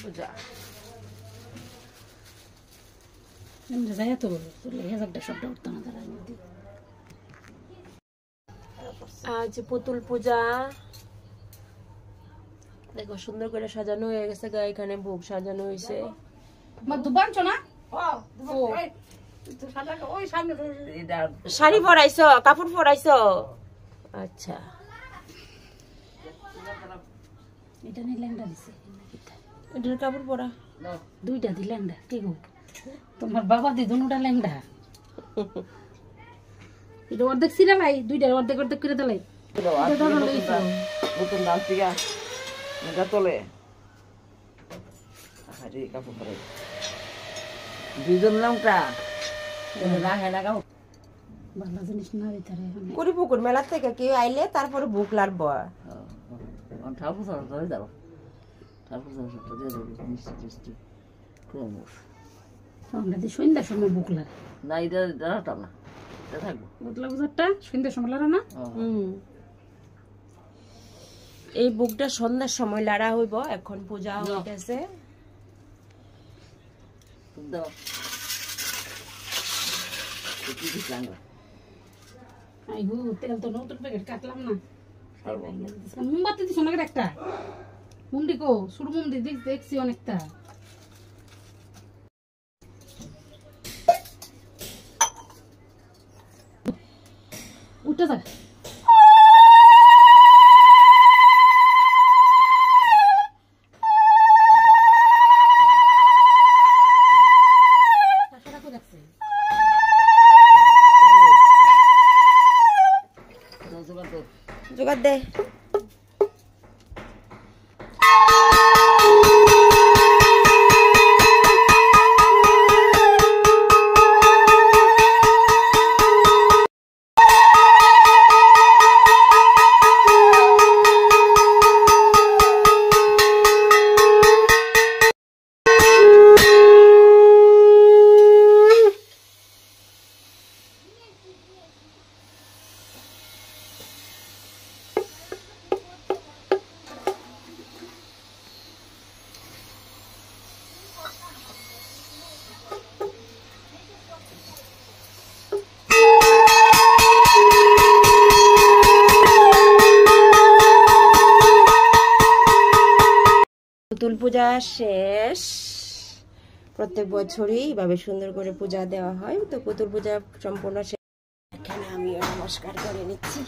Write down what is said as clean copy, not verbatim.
পূজা যায় তো হাজারটা শব্দ উঠতো না তারা আজ পুতুল পূজা দেখো সুন্দর করে সাজানো হয়ে গেছে গা এখানে ভোগ সাজানো হয়েছে মা দুবানছ না শাড়ি পরাইছো কাপড় পরাইছো আচ্ছা এটা নিয়ে ল্যাংডা দিছে এটার কাপড় পরা দুইটা দি ল্যাংডা কি গো তোমার বাবা দি দুটা ল্যাংডা এটা অর্ধেক সিরা লাই দুইটা অর্ধেক অর্ধেক করে দিলাই নতুন ডাল থেকে তোলে কাপড় পরে দুইজন লঙ্কা রাখে না কাপড় ভালো জিনিস না ভিতরে কুড়িপুকুর মেলা থেকে কেউ আইলে তারপরে বুক লাগবো ঠাকুর ধরে যাবো ঠাকুর দিয়ে দেবো মিষ্টি টিষ্টি ক্রমশ আমরা দি সন্ধ্যার সময় বুক লাগে না এটা দাঁড়াতাম না এটা থাকবো বুকলা বুঝারটা সন্ধ্যার সময় লাগে না এই বুকটা সন্ধ্যার সময় লাড়া হইব এখন পূজা হইতেছে আইগো তেল তো নতুন প্যাকেট কাটলাম না মোমবাতি দিছ না একটা মুন্ডি কো শুরু মুন্ডি দেখছি অনেকটা উঠে যাক জোগাড় দে পুতুল পূজা শেষ প্রত্যেক বছরই এইভাবে সুন্দর করে পূজা দেওয়া হয় তো পুতুল পূজা সম্পূর্ণ শেষ এখানে আমি নমস্কার করে নিচ্ছি